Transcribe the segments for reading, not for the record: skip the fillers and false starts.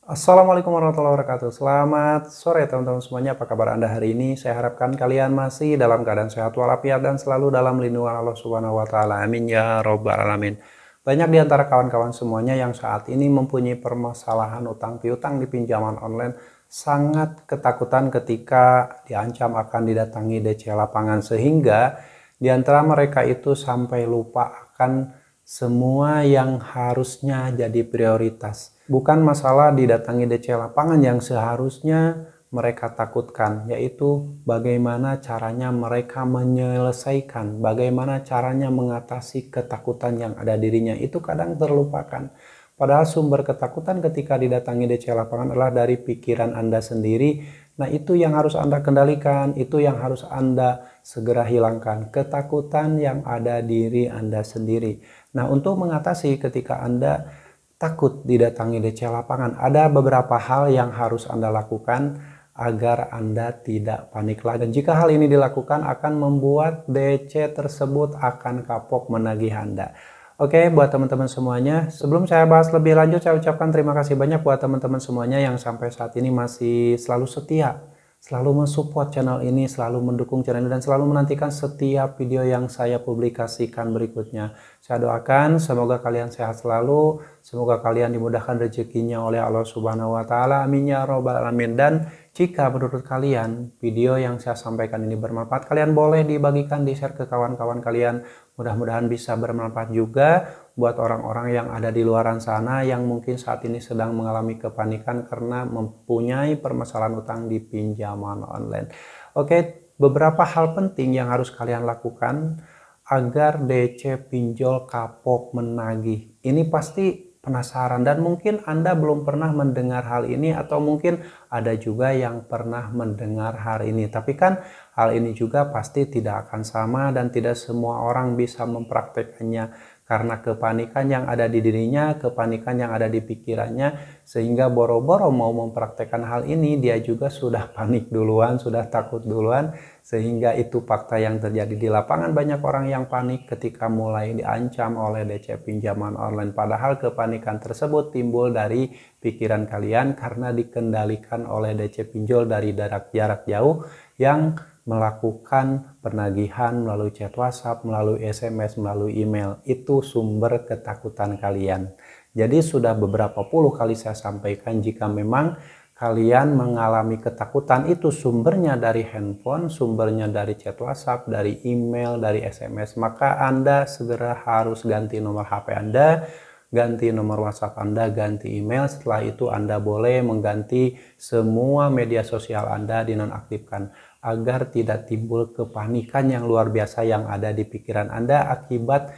Assalamualaikum warahmatullahi wabarakatuh. Selamat sore teman-teman semuanya. Apa kabar Anda hari ini? Saya harapkan kalian masih dalam keadaan sehat walafiat dan selalu dalam lindungan Allah Subhanahu wa taala. Amin ya robbal alamin. Banyak di antara kawan-kawan semuanya yang saat ini mempunyai permasalahan utang piutang di pinjaman online, sangat ketakutan ketika diancam akan didatangi DC lapangan, sehingga di antara mereka itu sampai lupa akan semua yang harusnya jadi prioritas. Bukan masalah didatangi DC lapangan yang seharusnya mereka takutkan, yaitu bagaimana caranya mereka menyelesaikan, bagaimana caranya mengatasi ketakutan yang ada dirinya, itu kadang terlupakan. Padahal sumber ketakutan ketika didatangi DC lapangan adalah dari pikiran Anda sendiri. Nah, itu yang harus Anda kendalikan, itu yang harus Anda segera hilangkan, ketakutan yang ada diri Anda sendiri. Nah, untuk mengatasi ketika Anda takut didatangi DC lapangan, ada beberapa hal yang harus Anda lakukan agar Anda tidak panik lagi. Dan jika hal ini dilakukan akan membuat DC tersebut akan kapok menagih Anda. Oke, buat teman-teman semuanya, sebelum saya bahas lebih lanjut, saya ucapkan terima kasih banyak buat teman-teman semuanya yang sampai saat ini masih selalu setia, selalu mensupport channel ini, selalu mendukung channel ini, dan selalu menantikan setiap video yang saya publikasikan berikutnya. Saya doakan semoga kalian sehat selalu, semoga kalian dimudahkan rezekinya oleh Allah Subhanahu wa taala. Amin ya robbal alamin. Dan jika menurut kalian video yang saya sampaikan ini bermanfaat, kalian boleh dibagikan, di-share ke kawan-kawan kalian. Mudah-mudahan bisa bermanfaat juga buat orang-orang yang ada di luaran sana yang mungkin saat ini sedang mengalami kepanikan karena mempunyai permasalahan utang di pinjaman online. Oke, beberapa hal penting yang harus kalian lakukan agar DC pinjol kapok menagih. Ini pasti penasaran dan mungkin Anda belum pernah mendengar hal ini, atau mungkin ada juga yang pernah mendengar hal ini. Tapi kan hal ini juga pasti tidak akan sama dan tidak semua orang bisa mempraktekannya karena kepanikan yang ada di dirinya, kepanikan yang ada di pikirannya, sehingga boro-boro mau mempraktekkan hal ini dia juga sudah panik duluan, sudah takut duluan, sehingga itu fakta yang terjadi di lapangan. Banyak orang yang panik ketika mulai diancam oleh DC pinjaman online, padahal kepanikan tersebut timbul dari pikiran kalian karena dikendalikan oleh DC pinjol dari jarak jauh yang melakukan penagihan melalui chat WhatsApp, melalui SMS, melalui email. Itu sumber ketakutan kalian. Jadi sudah beberapa puluh kali saya sampaikan, jika memang kalian mengalami ketakutan itu sumbernya dari handphone, sumbernya dari chat WhatsApp, dari email, dari SMS, maka Anda segera harus ganti nomor HP Anda, ganti nomor WhatsApp Anda, ganti email. Setelah itu Anda boleh mengganti semua media sosial Anda, dinonaktifkan, agar tidak timbul kepanikan yang luar biasa yang ada di pikiran Anda akibat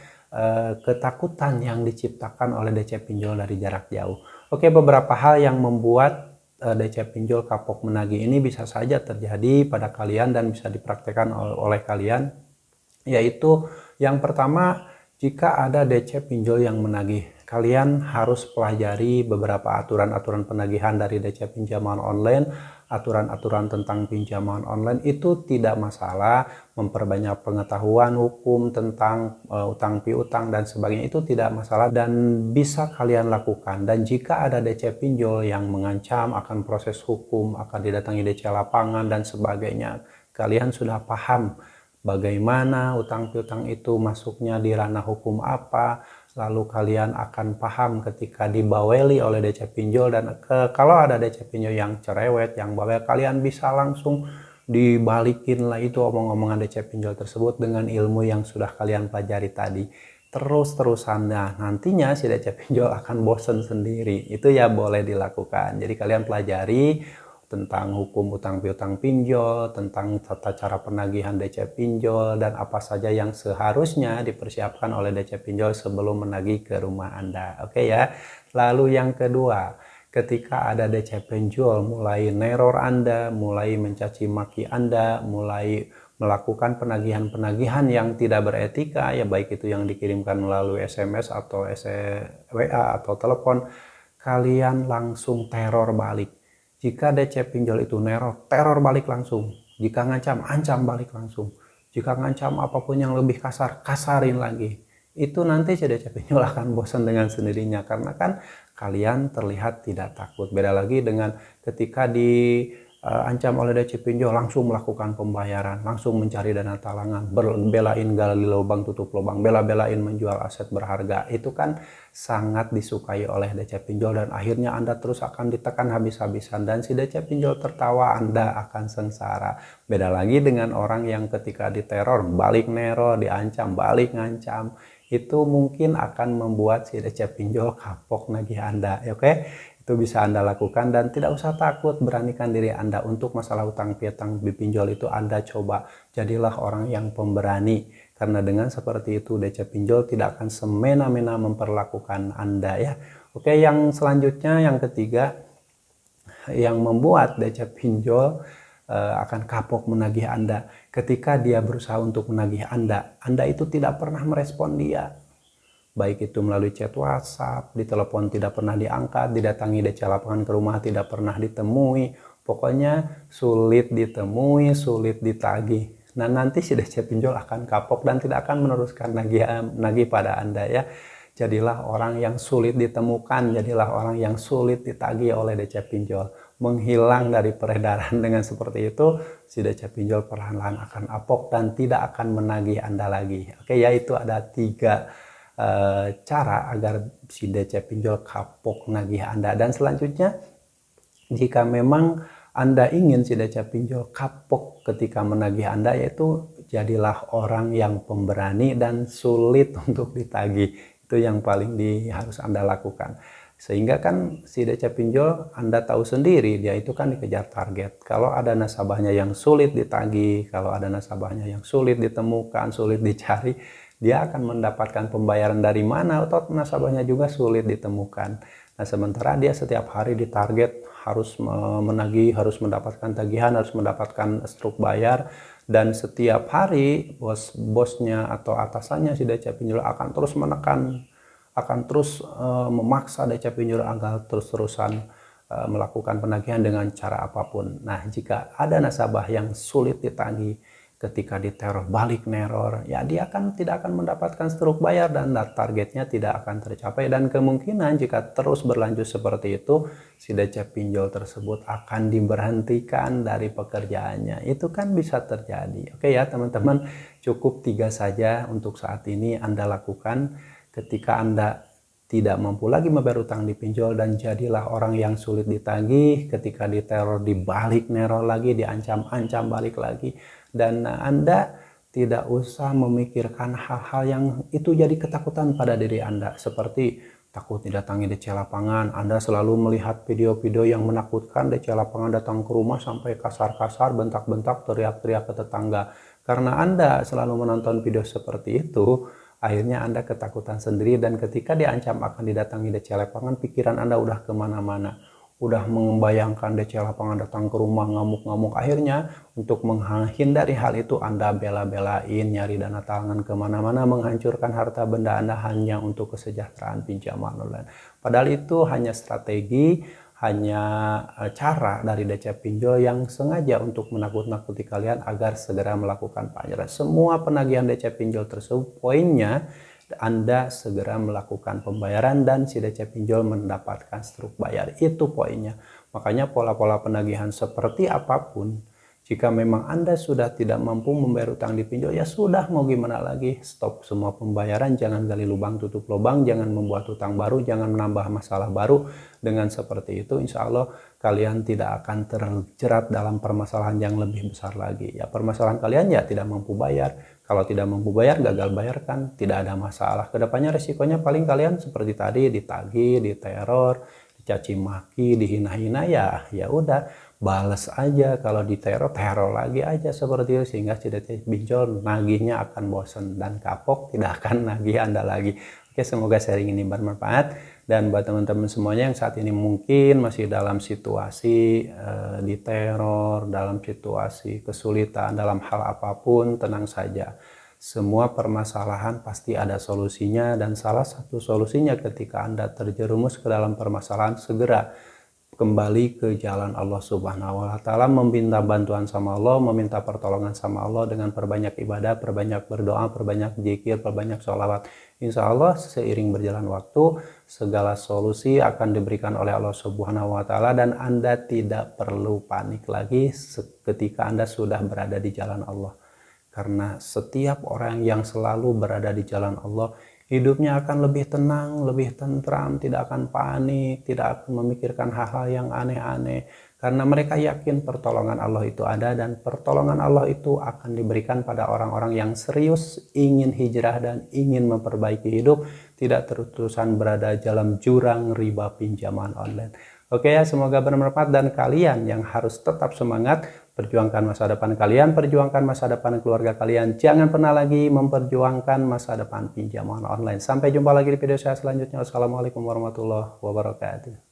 ketakutan yang diciptakan oleh DC pinjol dari jarak jauh. Oke, beberapa hal yang membuat DC pinjol kapok menagih ini bisa saja terjadi pada kalian dan bisa dipraktekkan oleh kalian, yaitu yang pertama, jika ada DC pinjol yang menagih, kalian harus pelajari beberapa aturan-aturan penagihan dari DC pinjaman online. Aturan-aturan tentang pinjaman online itu tidak masalah, memperbanyak pengetahuan hukum tentang utang piutang dan sebagainya, itu tidak masalah dan bisa kalian lakukan. Dan jika ada DC pinjol yang mengancam akan proses hukum, akan didatangi DC lapangan dan sebagainya, kalian sudah paham bagaimana utang piutang itu masuknya di ranah hukum apa, lalu kalian akan paham ketika dibaweli oleh DC pinjol. Dan kalau ada DC pinjol yang cerewet, yang bawel, kalian bisa langsung dibalikin lah itu omong-omongan DC pinjol tersebut dengan ilmu yang sudah kalian pelajari tadi. Terus-terusan, nah nantinya si DC pinjol akan bosen sendiri. Itu ya boleh dilakukan. Jadi kalian pelajari tentang hukum utang piutang pinjol, tentang tata cara penagihan DC pinjol, dan apa saja yang seharusnya dipersiapkan oleh DC pinjol sebelum menagih ke rumah Anda. Oke ya. Lalu yang kedua, ketika ada DC pinjol mulai neror Anda, mulai mencaci maki Anda, mulai melakukan penagihan-penagihan yang tidak beretika, ya baik itu yang dikirimkan melalui SMS atau WA atau telepon, kalian langsung teror balik. Jika DC pinjol itu neror, teror balik langsung. Jika ngancam, ancam balik langsung. Jika ngancam apapun yang lebih kasar, kasarin lagi. Itu nanti si DC pinjol akan bosan dengan sendirinya. Karena kan kalian terlihat tidak takut. Beda lagi dengan ketika diancam oleh DC pinjol, langsung melakukan pembayaran, langsung mencari dana talangan, belain gali lubang tutup lubang, bela-belain menjual aset berharga. Itu kan sangat disukai oleh DC pinjol dan akhirnya Anda terus akan ditekan habis-habisan dan si DC pinjol tertawa, Anda akan sengsara. Beda lagi dengan orang yang ketika diteror, balik neror, diancam, balik ngancam. Itu mungkin akan membuat si DC pinjol kapok nagih Anda. Oke? Itu bisa Anda lakukan dan tidak usah takut, beranikan diri Anda untuk masalah utang piutang di pinjol itu. Anda coba jadilah orang yang pemberani, karena dengan seperti itu DC pinjol tidak akan semena-mena memperlakukan Anda ya. Oke, yang selanjutnya yang ketiga yang membuat DC pinjol akan kapok menagih Anda ketika dia berusaha untuk menagih Anda itu tidak pernah merespon dia. Baik itu melalui chat WhatsApp, di telepon tidak pernah diangkat, didatangi DC lapangan ke rumah tidak pernah ditemui. Pokoknya sulit ditemui, sulit ditagih. Nah, nanti si DC pinjol akan kapok dan tidak akan meneruskan nagih pada Anda ya. Jadilah orang yang sulit ditemukan, jadilah orang yang sulit ditagih oleh DC pinjol. Menghilang dari peredaran. Dengan seperti itu, si DC pinjol perlahan-lahan akan kapok dan tidak akan menagih Anda lagi. Oke, yaitu ada 3 cara agar si DC pinjol kapok nagih Anda. Dan selanjutnya, jika memang Anda ingin si DC pinjol kapok ketika menagih Anda, yaitu jadilah orang yang pemberani dan sulit untuk ditagih. Itu yang paling harus Anda lakukan. Sehingga kan si DC pinjol, Anda tahu sendiri, dia itu kan dikejar target. Kalau ada nasabahnya yang sulit ditagih, kalau ada nasabahnya yang sulit ditemukan, sulit dicari, dia akan mendapatkan pembayaran dari mana, atau nasabahnya juga sulit ditemukan. Nah, sementara dia setiap hari ditarget harus menagih, harus mendapatkan tagihan, harus mendapatkan struk bayar, dan setiap hari bosnya atau atasannya si DC pinjol akan terus menekan, akan terus memaksa DC pinjol agar terus-terusan melakukan penagihan dengan cara apapun. Nah, jika ada nasabah yang sulit ditagih ketika diteror balik neror, ya dia tidak akan mendapatkan struk bayar dan targetnya tidak akan tercapai, dan kemungkinan jika terus berlanjut seperti itu, si DC pinjol tersebut akan diberhentikan dari pekerjaannya. Itu kan bisa terjadi. Oke ya teman-teman, cukup 3 saja untuk saat ini Anda lakukan ketika Anda tidak mampu lagi membayar utang di pinjol, dan jadilah orang yang sulit ditagih. Ketika diteror dibalik neror lagi, diancam-ancam balik lagi. Dan Anda tidak usah memikirkan hal-hal yang itu jadi ketakutan pada diri Anda, seperti takut didatangi DC lapangan. Anda selalu melihat video-video yang menakutkan, DC lapangan datang ke rumah sampai kasar-kasar, bentak-bentak, teriak-teriak ke tetangga. Karena Anda selalu menonton video seperti itu, akhirnya Anda ketakutan sendiri, dan ketika diancam akan didatangi DC lapangan, pikiran Anda udah kemana-mana. Udah membayangkan DC lapangan datang ke rumah ngamuk-ngamuk. Akhirnya untuk menghindari hal itu, Anda bela-belain nyari dana talangan kemana-mana, menghancurkan harta benda Anda hanya untuk kesejahteraan pinjaman online. Padahal itu hanya strategi, hanya cara dari DC pinjol yang sengaja untuk menakut-nakuti kalian agar segera melakukan pembayaran. Semua penagihan DC pinjol tersebut poinnya Anda segera melakukan pembayaran dan si DC pinjol mendapatkan struk bayar. Itu poinnya. Makanya pola-pola penagihan seperti apapun, jika memang Anda sudah tidak mampu membayar utang di pinjol, ya sudah, mau gimana lagi, stop semua pembayaran, jangan gali lubang tutup lubang, jangan membuat utang baru, jangan menambah masalah baru. Dengan seperti itu insya Allah kalian tidak akan terjerat dalam permasalahan yang lebih besar lagi. Ya, permasalahan kalian ya tidak mampu bayar. Kalau tidak mampu bayar, gagal bayarkan, tidak ada masalah. Kedepannya resikonya paling kalian seperti tadi, ditagih, diteror, dicaci maki, dihina-hina, ya udah, balas aja. Kalau diteror, teror lagi aja seperti itu, sehingga si DC pinjol nagihnya akan bosan dan kapok, tidak akan nagih Anda lagi. Oke, semoga sharing ini bermanfaat. Dan buat teman-teman semuanya yang saat ini mungkin masih dalam situasi diteror, dalam situasi kesulitan, dalam hal apapun, tenang saja. Semua permasalahan pasti ada solusinya, dan salah satu solusinya ketika Anda terjerumus ke dalam permasalahan, segera kembali ke jalan Allah Subhanahu wa Ta'ala, meminta bantuan sama Allah, meminta pertolongan sama Allah dengan perbanyak ibadah, perbanyak berdoa, perbanyak zikir, perbanyak sholawat. Insya Allah seiring berjalan waktu, segala solusi akan diberikan oleh Allah Subhanahu wa Ta'ala, dan Anda tidak perlu panik lagi ketika Anda sudah berada di jalan Allah. Karena setiap orang yang selalu berada di jalan Allah, hidupnya akan lebih tenang, lebih tentram, tidak akan panik, tidak akan memikirkan hal-hal yang aneh-aneh. Karena mereka yakin pertolongan Allah itu ada, dan pertolongan Allah itu akan diberikan pada orang-orang yang serius ingin hijrah dan ingin memperbaiki hidup, tidak terus-terusan berada dalam jurang riba pinjaman online. Oke ya, semoga bermanfaat, dan kalian yang harus tetap semangat, perjuangkan masa depan kalian, perjuangkan masa depan keluarga kalian. Jangan pernah lagi memperjuangkan masa depan pinjaman online. Sampai jumpa lagi di video saya selanjutnya. Wassalamualaikum warahmatullahi wabarakatuh.